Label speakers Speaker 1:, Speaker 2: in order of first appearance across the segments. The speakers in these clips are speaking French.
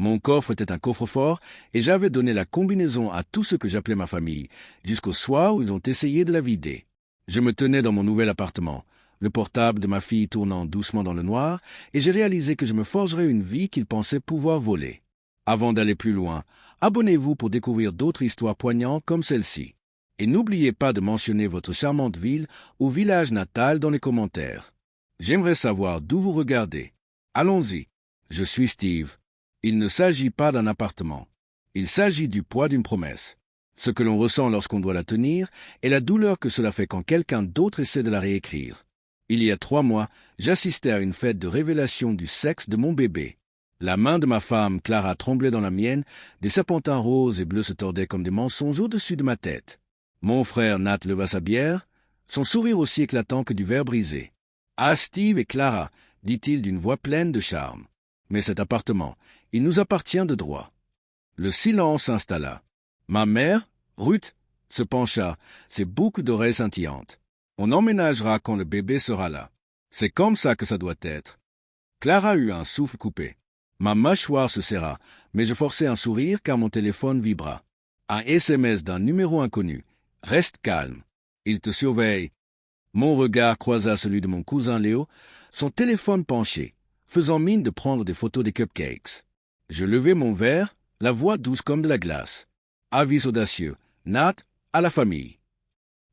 Speaker 1: Mon coffre était un coffre-fort et j'avais donné la combinaison à tout ce que j'appelais ma famille, jusqu'au soir où ils ont essayé de la vider. Je me tenais dans mon nouvel appartement, le portable de ma fille tournant doucement dans le noir, et j'ai réalisé que je me forgerais une vie qu'ils pensaient pouvoir voler. Avant d'aller plus loin, abonnez-vous pour découvrir d'autres histoires poignantes comme celle-ci. Et n'oubliez pas de mentionner votre charmante ville ou village natal dans les commentaires. J'aimerais savoir d'où vous regardez. Allons-y. Je suis Steve. Il ne s'agit pas d'un appartement. Il s'agit du poids d'une promesse. Ce que l'on ressent lorsqu'on doit la tenir et la douleur que cela fait quand quelqu'un d'autre essaie de la réécrire. Il y a 3 mois, j'assistais à une fête de révélation du sexe de mon bébé. La main de ma femme, Clara, tremblait dans la mienne, des serpentins roses et bleus se tordaient comme des mensonges au-dessus de ma tête. Mon frère Nat leva sa bière, son sourire aussi éclatant que du verre brisé. « Ah, Steve et Clara, dit-il d'une voix pleine de charme. Mais cet appartement, il nous appartient de droit. » Le silence s'installa. Ma mère, Ruth, se pencha, ses boucles d'oreilles scintillantes. « On emménagera quand le bébé sera là. C'est comme ça que ça doit être. » Clara eut un souffle coupé. Ma mâchoire se serra, mais je forçai un sourire car mon téléphone vibra. Un SMS d'un numéro inconnu. « Reste calme. Il te surveille. » Mon regard croisa celui de mon cousin Léo, son téléphone penché, faisant mine de prendre des photos des cupcakes. Je levai mon verre, la voix douce comme de la glace. Avis audacieux. Nat, à la famille.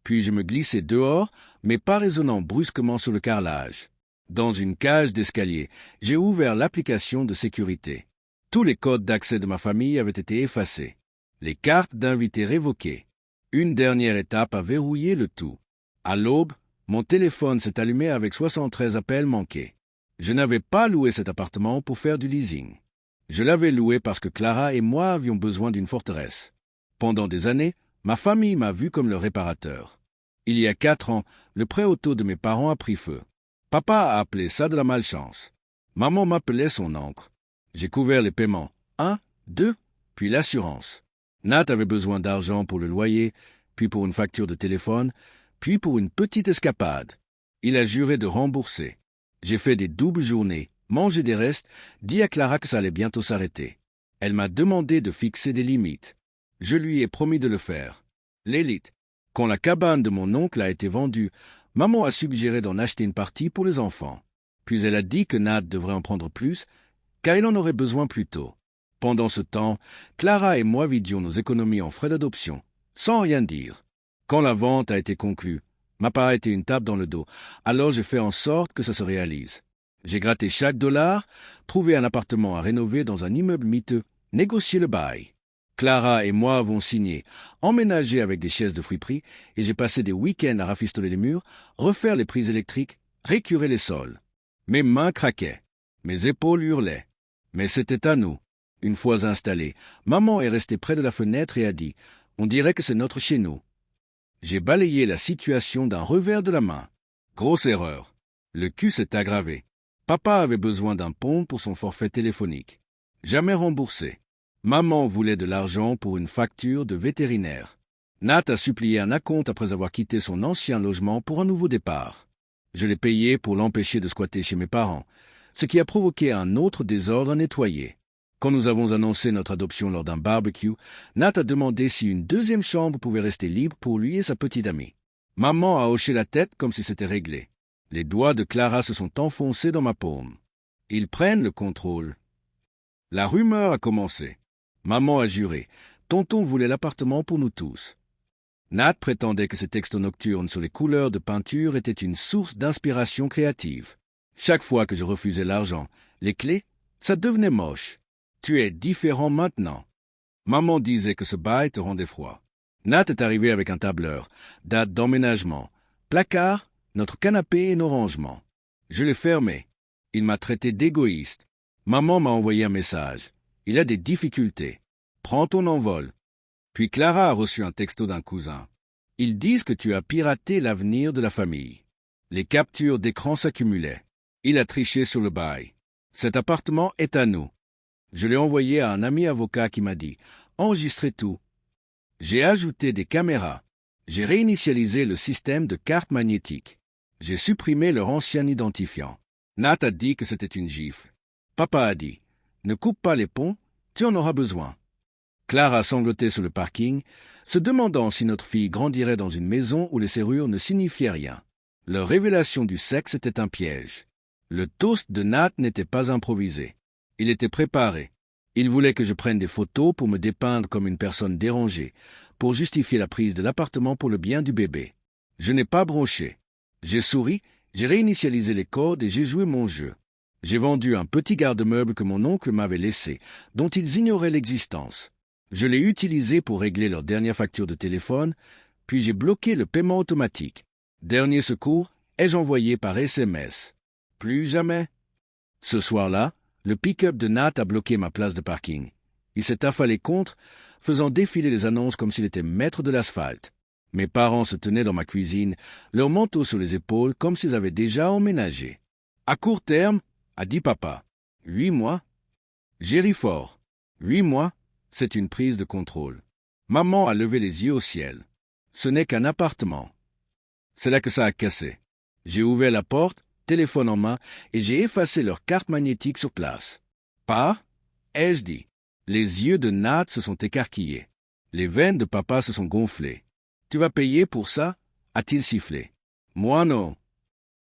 Speaker 1: Puis je me glissai dehors, mes pas résonnant brusquement sur le carrelage. Dans une cage d'escalier, j'ai ouvert l'application de sécurité. Tous les codes d'accès de ma famille avaient été effacés. Les cartes d'invités révoquées. Une dernière étape à verrouiller le tout. À l'aube, mon téléphone s'est allumé avec 73 appels manqués. Je n'avais pas loué cet appartement pour faire du leasing. Je l'avais loué parce que Clara et moi avions besoin d'une forteresse. Pendant des années, ma famille m'a vu comme le réparateur. Il y a 4 ans, le prêt auto de mes parents a pris feu. Papa a appelé ça de la malchance. Maman m'appelait son encre. J'ai couvert les paiements. 1, 2, puis l'assurance. Nat avait besoin d'argent pour le loyer, puis pour une facture de téléphone, puis pour une petite escapade. Il a juré de rembourser. J'ai fait des doubles journées, mangé des restes, dit à Clara que ça allait bientôt s'arrêter. Elle m'a demandé de fixer des limites. Je lui ai promis de le faire. L'élite. Quand la cabane de mon oncle a été vendue, maman a suggéré d'en acheter une partie pour les enfants. Puis elle a dit que Nat devrait en prendre plus, car il en aurait besoin plus tôt. Pendant ce temps, Clara et moi vidions nos économies en frais d'adoption, sans rien dire. Quand la vente a été conclue, m'a pas été une tape dans le dos, alors j'ai fait en sorte que ça se réalise. J'ai gratté chaque dollar, trouvé un appartement à rénover dans un immeuble miteux, négocié le bail. Clara et moi avons signé, emménagé avec des chaises de friperie, et j'ai passé des week-ends à rafistoler les murs, refaire les prises électriques, récurer les sols. Mes mains craquaient, mes épaules hurlaient. Mais c'était à nous. Une fois installés, maman est restée près de la fenêtre et a dit « On dirait que c'est notre chez nous ». J'ai balayé la situation d'un revers de la main. Grosse erreur. Le cul s'est aggravé. Papa avait besoin d'un pont pour son forfait téléphonique. Jamais remboursé. Maman voulait de l'argent pour une facture de vétérinaire. Nat a supplié un acompte après avoir quitté son ancien logement pour un nouveau départ. Je l'ai payé pour l'empêcher de squatter chez mes parents, ce qui a provoqué un autre désordre à nettoyer. Quand nous avons annoncé notre adoption lors d'un barbecue, Nat a demandé si une deuxième chambre pouvait rester libre pour lui et sa petite amie. Maman a hoché la tête comme si c'était réglé. Les doigts de Clara se sont enfoncés dans ma paume. Ils prennent le contrôle. La rumeur a commencé. Maman a juré. Tonton voulait l'appartement pour nous tous. Nat prétendait que ces textes nocturnes sur les couleurs de peinture étaient une source d'inspiration créative. Chaque fois que je refusais l'argent, les clés, ça devenait moche. Tu es différent maintenant. Maman disait que ce bail te rendait froid. Nat est arrivé avec un tableur, date d'emménagement, placard, notre canapé et nos rangements. Je l'ai fermé. Il m'a traité d'égoïste. Maman m'a envoyé un message. Il a des difficultés. Prends ton envol. Puis Clara a reçu un texto d'un cousin. Ils disent que tu as piraté l'avenir de la famille. Les captures d'écran s'accumulaient. Il a triché sur le bail. Cet appartement est à nous. Je l'ai envoyé à un ami avocat qui m'a dit « Enregistrez tout ». J'ai ajouté des caméras. J'ai réinitialisé le système de cartes magnétiques. J'ai supprimé leur ancien identifiant. Nat a dit que c'était une gifle. Papa a dit « Ne coupe pas les ponts, Tu en auras besoin. Clara sanglotait sur le parking, se demandant si notre fille grandirait dans une maison où les serrures ne signifiaient rien. Leur révélation du sexe était un piège. Le toast de Nat n'était pas improvisé. Il était préparé. Il voulait que je prenne des photos pour me dépeindre comme une personne dérangée, pour justifier la prise de l'appartement pour le bien du bébé. Je n'ai pas bronché. J'ai souri, j'ai réinitialisé les codes et j'ai joué mon jeu. J'ai vendu un petit garde-meuble que mon oncle m'avait laissé, dont ils ignoraient l'existence. Je l'ai utilisé pour régler leur dernière facture de téléphone, puis j'ai bloqué le paiement automatique. Dernier secours, ai-je envoyé par SMS. Plus jamais. Ce soir-là, le pick-up de Nat a bloqué ma place de parking. Il s'est affalé contre, faisant défiler les annonces comme s'il était maître de l'asphalte. Mes parents se tenaient dans ma cuisine, leur manteau sur les épaules, comme s'ils avaient déjà emménagé. À court terme, a dit papa. 8 mois. J'ai ri fort. 8 mois, c'est une prise de contrôle. Maman a levé les yeux au ciel. Ce n'est qu'un appartement. C'est là que ça a cassé. J'ai ouvert la porte, téléphone en main, et j'ai effacé leur carte magnétique sur place. Pas, ai-je dit. Les yeux de Nat se sont écarquillés. Les veines de papa se sont gonflées. Tu vas payer pour ça? A-t-il sifflé. Moi non.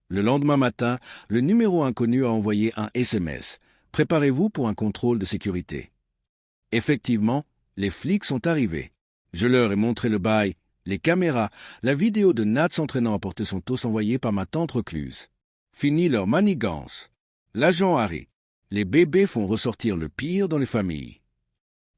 Speaker 1: Le lendemain matin, le numéro inconnu a envoyé un SMS. Préparez-vous pour un contrôle de sécurité. Effectivement, les flics sont arrivés. Je leur ai montré le bail, les caméras, la vidéo de Nat s'entraînant à porter son toast envoyé par ma tante recluse. Fini leur manigance. L'agent Harry. Les bébés font ressortir le pire dans les familles.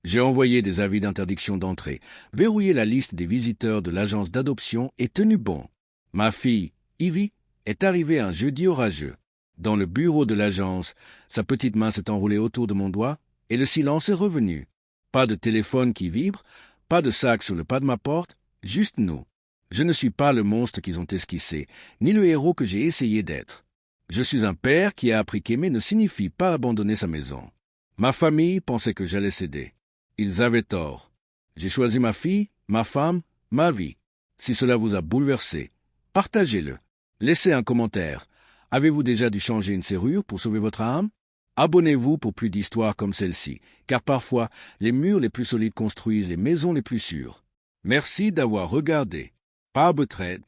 Speaker 1: J'ai envoyé des avis d'interdiction d'entrée, verrouillé la liste des visiteurs de l'agence d'adoption et tenu bon. Ma fille, Ivy, est arrivée un jeudi orageux. Dans le bureau de l'agence, sa petite main s'est enroulée autour de mon doigt et le silence est revenu. Pas de téléphone qui vibre, pas de sac sur le pas de ma porte, juste nous. Je ne suis pas le monstre qu'ils ont esquissé, ni le héros que j'ai essayé d'être. Je suis un père qui a appris qu'aimer ne signifie pas abandonner sa maison. Ma famille pensait que j'allais céder. Ils avaient tort. J'ai choisi ma fille, ma femme, ma vie. Si cela vous a bouleversé, partagez-le. Laissez un commentaire. Avez-vous déjà dû changer une serrure pour sauver votre âme? Abonnez-vous pour plus d'histoires comme celle-ci, car parfois, les murs les plus solides construisent les maisons les plus sûres. Merci d'avoir regardé. Pas Betrade.